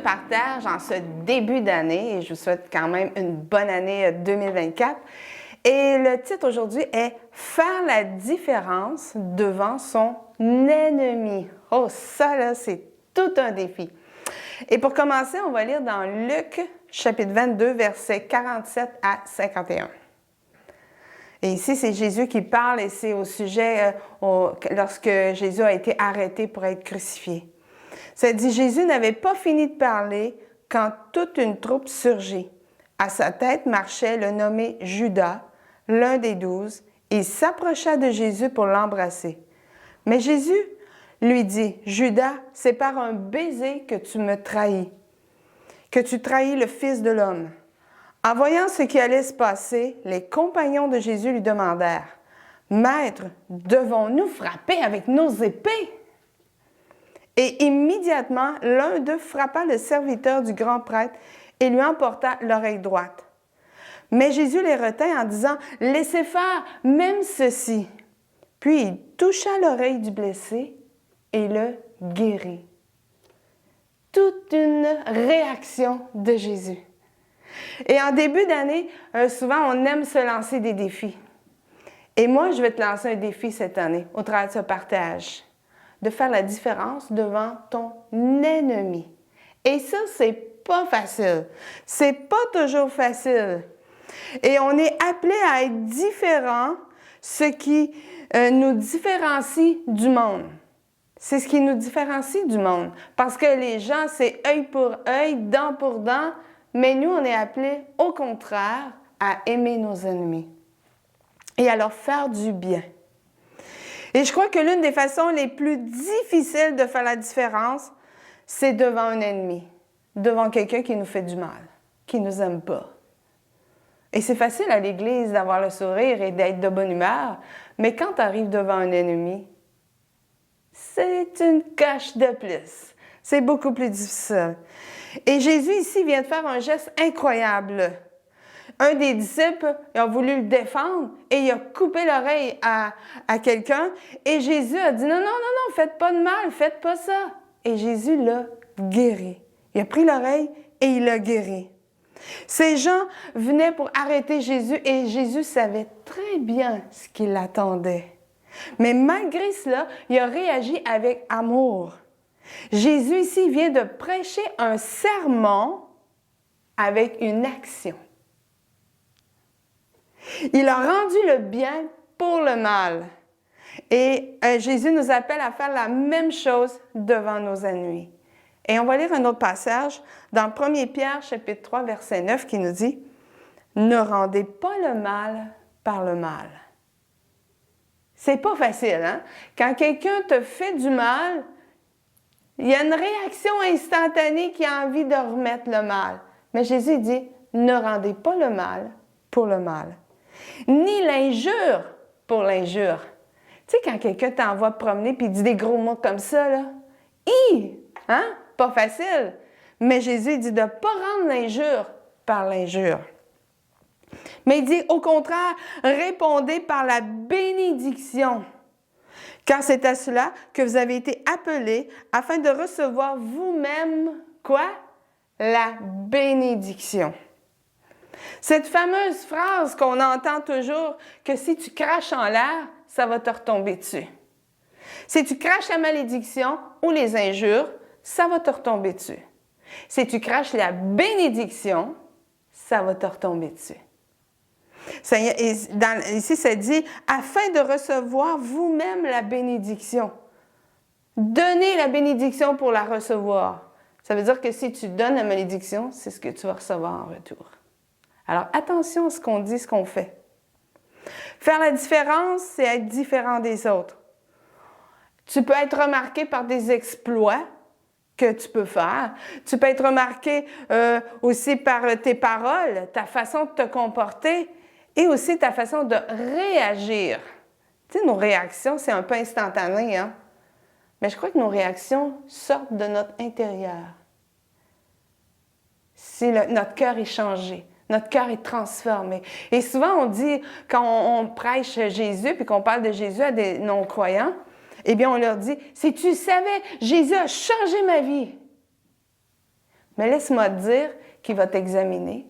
partage en ce début d'année et je vous souhaite quand même une bonne année 2024. Et le titre aujourd'hui est « Faire la différence devant son ennemi ». Oh, ça là, c'est tout un défi. Et pour commencer, on va lire dans Luc, chapitre 22, versets 47 à 51. Et ici, c'est Jésus qui parle et c'est au sujet lorsque Jésus a été arrêté pour être crucifié. Ça dit, Jésus n'avait pas fini de parler quand toute une troupe surgit. À sa tête marchait le nommé Judas, l'un des 12. Il s'approcha de Jésus pour l'embrasser. Mais Jésus lui dit, Judas, c'est par un baiser que tu me trahis, que tu trahis le Fils de l'homme. En voyant ce qui allait se passer, les compagnons de Jésus lui demandèrent, « Maître, devons-nous frapper avec nos épées? » Et immédiatement, l'un d'eux frappa le serviteur du grand prêtre et lui emporta l'oreille droite. Mais Jésus les retint en disant, « Laissez faire même ceci. » Puis il toucha l'oreille du blessé et le guérit. Toute une réaction de Jésus. Et en début d'année, souvent, on aime se lancer des défis. Et moi, je vais te lancer un défi cette année, au travers de ce partage, de faire la différence devant ton ennemi. Et ça, c'est pas facile. C'est pas toujours facile. Et on est appelé à être différent, ce qui nous différencie du monde. C'est ce qui nous différencie du monde. Parce que les gens, c'est œil pour œil, dent pour dent. Mais nous, on est appelés, au contraire, à aimer nos ennemis et à leur faire du bien. Et je crois que l'une des façons les plus difficiles de faire la différence, c'est devant un ennemi, devant quelqu'un qui nous fait du mal, qui ne nous aime pas. Et c'est facile à l'Église d'avoir le sourire et d'être de bonne humeur, mais quand tu arrives devant un ennemi, c'est une coche de plus. C'est beaucoup plus difficile. Et Jésus ici vient de faire un geste incroyable. Un des disciples a voulu le défendre et il a coupé l'oreille à quelqu'un. Et Jésus a dit, non, non, non, non, faites pas de mal, faites pas ça. Et Jésus l'a guéri. Il a pris l'oreille et il l'a guéri. Ces gens venaient pour arrêter Jésus et Jésus savait très bien ce qui l'attendait. Mais malgré cela, il a réagi avec amour. Jésus ici vient de prêcher un sermon avec une action. Il a rendu le bien pour le mal. Et Jésus nous appelle à faire la même chose devant nos ennemis. Et on va lire un autre passage dans 1 Pierre, chapitre 3, verset 9, qui nous dit « Ne rendez pas le mal par le mal. » C'est pas facile, hein? Quand quelqu'un te fait du mal, il y a une réaction instantanée qui a envie de remettre le mal. Mais Jésus dit, ne rendez pas le mal pour le mal, ni l'injure pour l'injure. Tu sais, quand quelqu'un t'envoie promener et dit des gros mots comme ça, là, hein? Pas facile. Mais Jésus dit de ne pas rendre l'injure par l'injure. Mais il dit, au contraire, répondez par la bénédiction. Car c'est à cela que vous avez été appelés afin de recevoir vous-même, quoi? La bénédiction. Cette fameuse phrase qu'on entend toujours, que si tu craches en l'air, ça va te retomber dessus. Si tu craches la malédiction ou les injures, ça va te retomber dessus. Si tu craches la bénédiction, ça va te retomber dessus. Ici, ça dit « afin de recevoir vous-même la bénédiction ». Donnez la bénédiction pour la recevoir. Ça veut dire que si tu donnes la malédiction, c'est ce que tu vas recevoir en retour. Alors, attention à ce qu'on dit, ce qu'on fait. Faire la différence, c'est être différent des autres. Tu peux être remarqué par des exploits que tu peux faire. Tu peux être remarqué aussi par tes paroles, ta façon de te comporter et aussi ta façon de réagir. Tu sais, nos réactions, c'est un peu instantané, hein? Mais je crois que nos réactions sortent de notre intérieur. Si notre cœur est changé, notre cœur est transformé. Et souvent, on dit, quand on prêche Jésus, puis qu'on parle de Jésus à des non-croyants, eh bien, on leur dit, si tu savais, Jésus a changé ma vie. Mais laisse-moi te dire qu'il va t'examiner,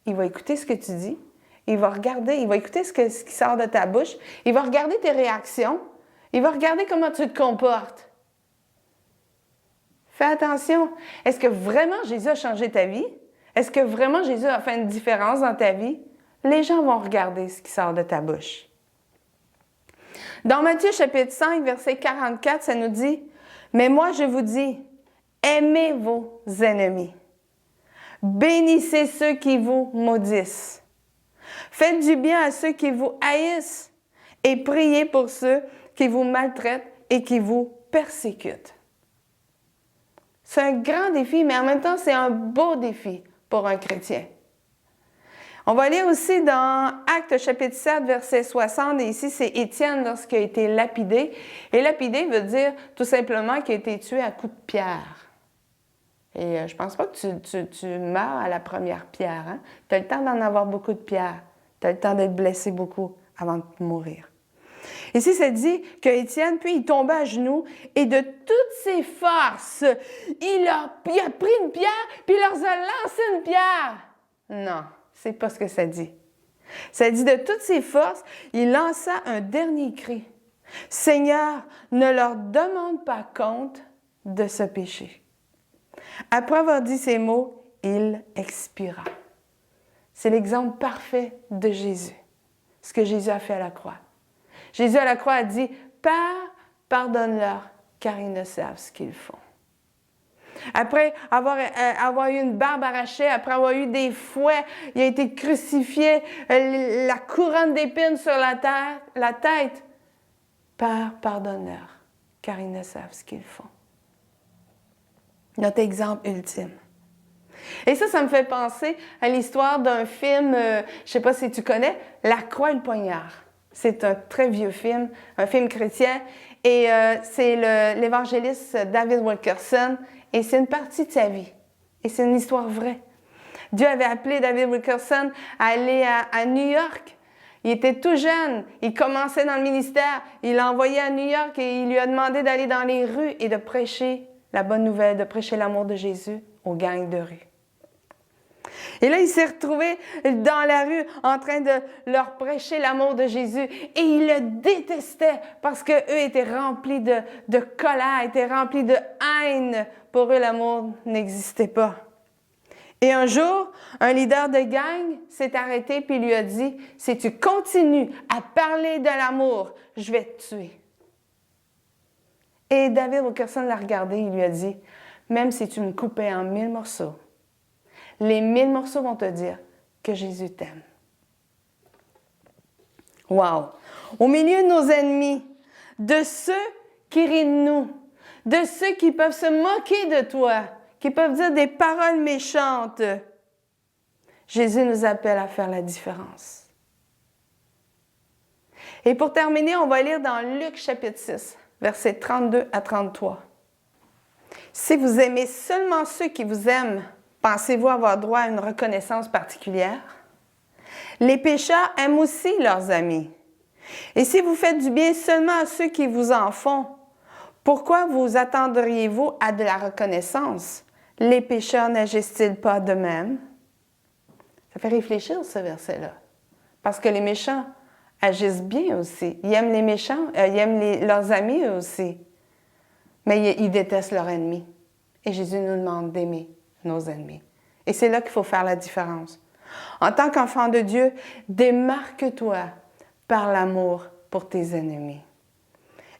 il va écouter ce que tu dis, il va regarder, il va écouter ce qui sort de ta bouche, il va regarder tes réactions, il va regarder comment tu te comportes. Fais attention. Est-ce que vraiment Jésus a changé ta vie? Est-ce que vraiment Jésus a fait une différence dans ta vie? Les gens vont regarder ce qui sort de ta bouche. Dans Matthieu chapitre 5, verset 44, ça nous dit « Mais moi je vous dis, aimez vos ennemis. Bénissez ceux qui vous maudissent. Faites du bien à ceux qui vous haïssent et priez pour ceux qui vous maltraitent et qui vous persécutent. » C'est un grand défi, mais en même temps, c'est un beau défi pour un chrétien. On va lire aussi dans Actes chapitre 7, verset 60, et ici c'est Étienne lorsqu'il a été lapidé. Et lapidé veut dire tout simplement qu'il a été tué à coups de pierre. Et je pense pas que tu meurs à la première pierre. Hein? Tu as le temps d'en avoir beaucoup de pierres. Tu as le temps d'être blessé beaucoup avant de mourir. Ici, ça dit qu'Étienne, puis il tombait à genoux et de toutes ses forces, il a pris une pierre puis il leur a lancé une pierre. Non, c'est pas ce que ça dit. Ça dit de toutes ses forces, il lança un dernier cri. « Seigneur, ne leur demande pas compte de ce péché. » Après avoir dit ces mots, il expira. C'est l'exemple parfait de Jésus, ce que Jésus a fait à la croix. Jésus à la croix a dit « Père, pardonne-leur, car ils ne savent ce qu'ils font. » Après avoir eu une barbe arrachée, après avoir eu des fouets, il a été crucifié, la couronne d'épines sur la tête. « Père, pardonne-leur, car ils ne savent ce qu'ils font. » Notre exemple ultime. Et ça me fait penser à l'histoire d'un film, je ne sais pas si tu connais, La croix et le poignard. C'est un très vieux film, un film chrétien, et c'est l'évangéliste David Wilkerson, et c'est une partie de sa vie. Et c'est une histoire vraie. Dieu avait appelé David Wilkerson à aller à New York. Il était tout jeune, il commençait dans le ministère, il l'a envoyé à New York et il lui a demandé d'aller dans les rues et de prêcher la bonne nouvelle, de prêcher l'amour de Jésus aux gangs de rue. Et là, il s'est retrouvé dans la rue en train de leur prêcher l'amour de Jésus. Et il le détestait parce qu'eux étaient remplis de colère, étaient remplis de haine. Pour eux, l'amour n'existait pas. Et un jour, un leader de gang s'est arrêté puis lui a dit « Si tu continues à parler de l'amour, je vais te tuer. » Et David Wilkerson l'a regardé, il lui a dit « Même si tu me coupais en 1000 morceaux, les 1000 morceaux vont te dire que Jésus t'aime. » Wow! Au milieu de nos ennemis, de ceux qui rient de nous, de ceux qui peuvent se moquer de toi, qui peuvent dire des paroles méchantes, Jésus nous appelle à faire la différence. Et pour terminer, on va lire dans Luc chapitre 6, versets 32 à 33. « Si vous aimez seulement ceux qui vous aiment, pensez-vous avoir droit à une reconnaissance particulière? Les pécheurs aiment aussi leurs amis. Et si vous faites du bien seulement à ceux qui vous en font, pourquoi vous attendriez-vous à de la reconnaissance? Les pécheurs n'agissent-ils pas de même? » Ça fait réfléchir, ce verset-là. Parce que les méchants agissent bien aussi. Ils aiment les méchants, ils aiment leurs amis eux aussi. Mais ils détestent leurs ennemis. Et Jésus nous demande d'aimer nos ennemis. Et c'est là qu'il faut faire la différence. En tant qu'enfant de Dieu, démarque-toi par l'amour pour tes ennemis.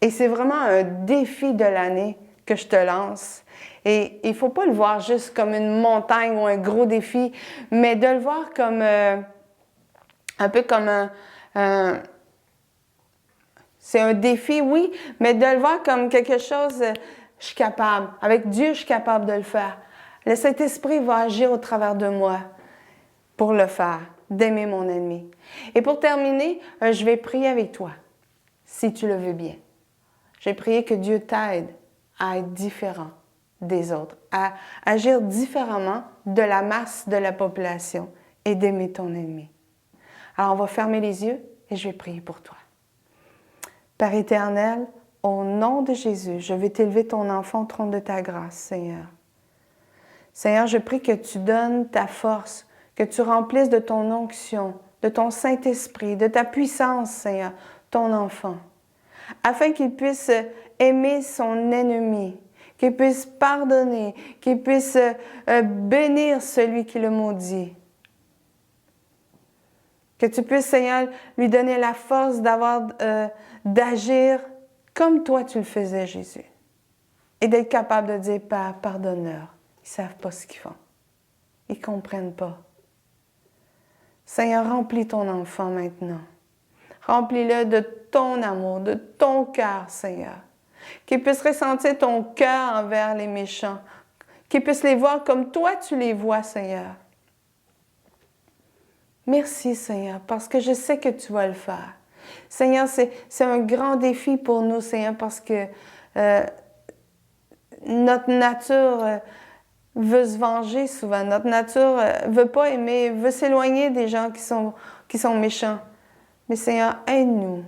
Et c'est vraiment un défi de l'année que je te lance. Et il ne faut pas le voir juste comme une montagne ou un gros défi, mais de le voir comme un peu comme c'est un défi, oui, mais de le voir comme quelque chose, je suis capable. Avec Dieu, je suis capable de le faire. Le Saint-Esprit va agir au travers de moi pour le faire, d'aimer mon ennemi. Et pour terminer, je vais prier avec toi, si tu le veux bien. Je vais prier que Dieu t'aide à être différent des autres, à agir différemment de la masse de la population et d'aimer ton ennemi. Alors, on va fermer les yeux et je vais prier pour toi. Père éternel, au nom de Jésus, je vais t'élever ton enfant au trône de ta grâce, Seigneur. Seigneur, je prie que tu donnes ta force, que tu remplisses de ton onction, de ton Saint-Esprit, de ta puissance, Seigneur, ton enfant, afin qu'il puisse aimer son ennemi, qu'il puisse pardonner, qu'il puisse bénir celui qui le maudit. Que tu puisses, Seigneur, lui donner la force d'agir comme toi tu le faisais, Jésus. Et d'être capable de dire, Père, pardonne-leur. Ils ne savent pas ce qu'ils font. Ils ne comprennent pas. Seigneur, remplis ton enfant maintenant. Remplis-le de ton amour, de ton cœur, Seigneur. Qu'il puisse ressentir ton cœur envers les méchants. Qu'il puisse les voir comme toi tu les vois, Seigneur. Merci, Seigneur, parce que je sais que tu vas le faire. Seigneur, c'est un grand défi pour nous, Seigneur, parce que notre nature veut se venger souvent. Notre nature ne veut pas aimer, veut s'éloigner des gens qui sont méchants. Mais Seigneur, aide-nous.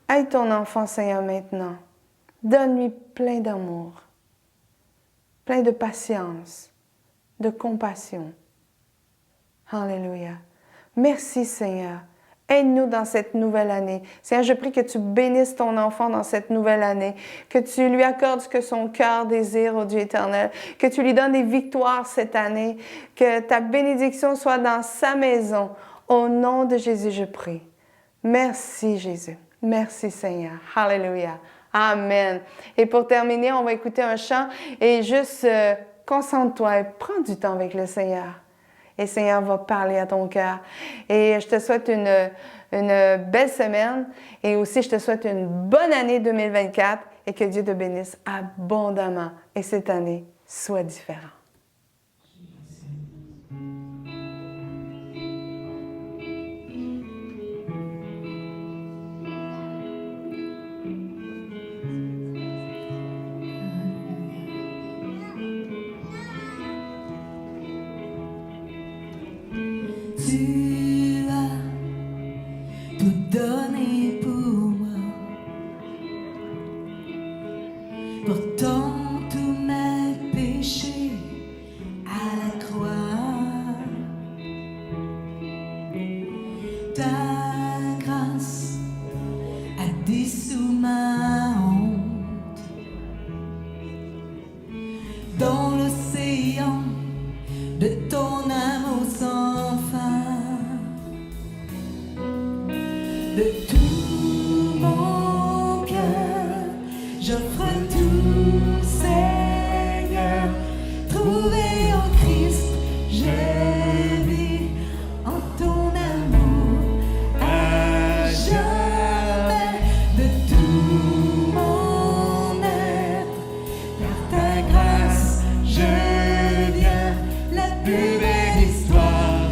Aide ton enfant, Seigneur, maintenant. Donne-lui plein d'amour, plein de patience, de compassion. Alléluia. Merci, Seigneur. Aide-nous dans cette nouvelle année. Seigneur, je prie que tu bénisses ton enfant dans cette nouvelle année, que tu lui accordes ce que son cœur désire, ô Dieu éternel, que tu lui donnes des victoires cette année, que ta bénédiction soit dans sa maison. Au nom de Jésus, je prie. Merci, Jésus. Merci, Seigneur. Alléluia. Amen. Et pour terminer, on va écouter un chant et juste concentre-toi et prends du temps avec le Seigneur. Et le Seigneur va parler à ton cœur. Et je te souhaite une belle semaine et aussi je te souhaite une bonne année 2024 et que Dieu te bénisse abondamment et cette année soit différente. Tu as tout donné pour moi. Pourtant tous mes péchés à la croix. Ta grâce a dissous ma honte. Dans l'océan de ton amour sans fin. De tout mon cœur, j'offre tout, Seigneur. Trouvé en Christ, je vis en ton amour à jamais. De tout mon être, par ta grâce, je viens la plus belle histoire.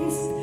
Christ,